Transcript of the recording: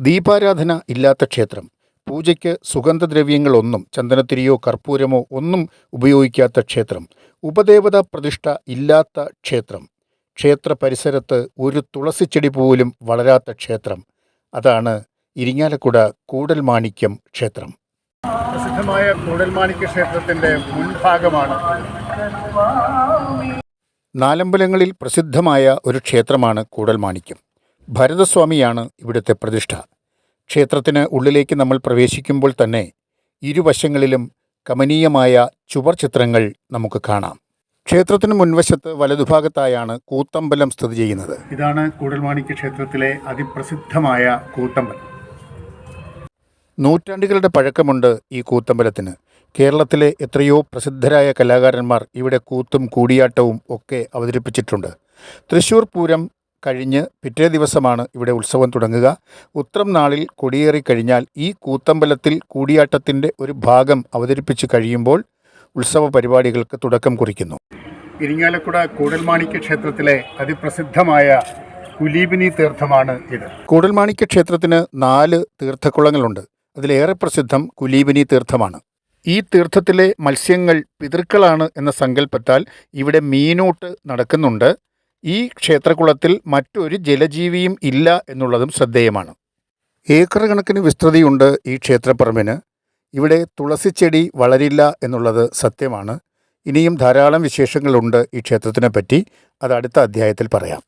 ദീപാരാധന ഇല്ലാത്ത ക്ഷേത്രം, പൂജയ്ക്ക് സുഗന്ധദ്രവ്യങ്ങളൊന്നും ചന്ദനത്തിരിയോ കർപ്പൂരമോ ഒന്നും ഉപയോഗിക്കാത്ത ക്ഷേത്രം, ഉപദേവതാ പ്രതിഷ്ഠ ഇല്ലാത്ത ക്ഷേത്രം, ക്ഷേത്ര പരിസരത്ത് ഒരു തുളസിച്ചെടി പോലും വളരാത്ത ക്ഷേത്രം, അതാണ് ഇരിങ്ങാലക്കുട കൂടൽമാണിക്യം ക്ഷേത്രം. പ്രസിദ്ധമായ കൂടൽമാണിക്യ ക്ഷേത്രത്തിൻ്റെ മുൻഭാഗമാണ്. നാലമ്പലങ്ങളിൽ പ്രസിദ്ധമായ ഒരു ക്ഷേത്രമാണ് കൂടൽമാണിക്യം. ഭരതസ്വാമിയാണ് ഇവിടുത്തെ പ്രതിഷ്ഠ. ക്ഷേത്രത്തിന് ഉള്ളിലേക്ക് നമ്മൾ പ്രവേശിക്കുമ്പോൾ തന്നെ ഇരുവശങ്ങളിലും കമനീയമായ ചുവർ ചിത്രങ്ങൾ നമുക്ക് കാണാം. ക്ഷേത്രത്തിന് മുൻവശത്ത് വലതുഭാഗത്തായാണ് കൂത്തമ്പലം സ്ഥിതി ചെയ്യുന്നത്. ഇതാണ് കൂടൽമാണിക്യ ക്ഷേത്രത്തിലെ അതിപ്രസിദ്ധമായ കൂത്തമ്പലം. നൂറ്റാണ്ടുകളുടെ പഴക്കമുണ്ട് ഈ കൂത്തമ്പലത്തിന്. കേരളത്തിലെ എത്രയോ പ്രസിദ്ധരായ കലാകാരന്മാർ ഇവിടെ കൂത്തും കൂടിയാട്ടവും ഒക്കെ അവതരിപ്പിച്ചിട്ടുണ്ട്. തൃശ്ശൂർ പൂരം കഴിഞ്ഞ് പിറ്റേ ദിവസമാണ് ഇവിടെ ഉത്സവം തുടങ്ങുക. ഉത്രം നാളിൽ കൊടിയേറിക്കഴിഞ്ഞാൽ ഈ കൂത്തമ്പലത്തിൽ കൂടിയാട്ടത്തിൻ്റെ ഒരു ഭാഗം അവതരിപ്പിച്ച് കഴിയുമ്പോൾ ഉത്സവ പരിപാടികൾക്ക് തുടക്കം കുറിക്കുന്നു. ഇരിങ്ങാലക്കുട കൂടൽമാണിക്യ ക്ഷേത്രത്തിലെ അതിപ്രസിദ്ധമായ കുലീബിനി തീർത്ഥമാണ് ഇത്. കൂടൽമാണിക്യ ക്ഷേത്രത്തിന് 4 തീർത്ഥക്കുളങ്ങളുണ്ട്. അതിലേറെ പ്രസിദ്ധം കുലീബിനി തീർത്ഥമാണ്. ഈ തീർത്ഥത്തിലെ മത്സ്യങ്ങൾ പിതൃക്കളാണ് എന്ന സങ്കല്പത്താൽ ഇവിടെ മീനൂട്ട് നടക്കുന്നുണ്ട്. ഈ ക്ഷേത്രകുളത്തിൽ മറ്റൊരു ജലജീവിയും ഇല്ല എന്നുള്ളതും ശ്രദ്ധേയമാണ്. ഏക്കർ കണക്കിന് വിസ്തൃതിയുണ്ട് ഈ ക്ഷേത്രപ്പറമ്പിന്. ഇവിടെ തുളസിച്ചെടി വളരില്ല എന്നുള്ളത് സത്യമാണ്. ഇനിയും ധാരാളം വിശേഷങ്ങളുണ്ട് ഈ ക്ഷേത്രത്തിനെ പറ്റി. അത് അടുത്ത അധ്യായത്തിൽ പറയാം.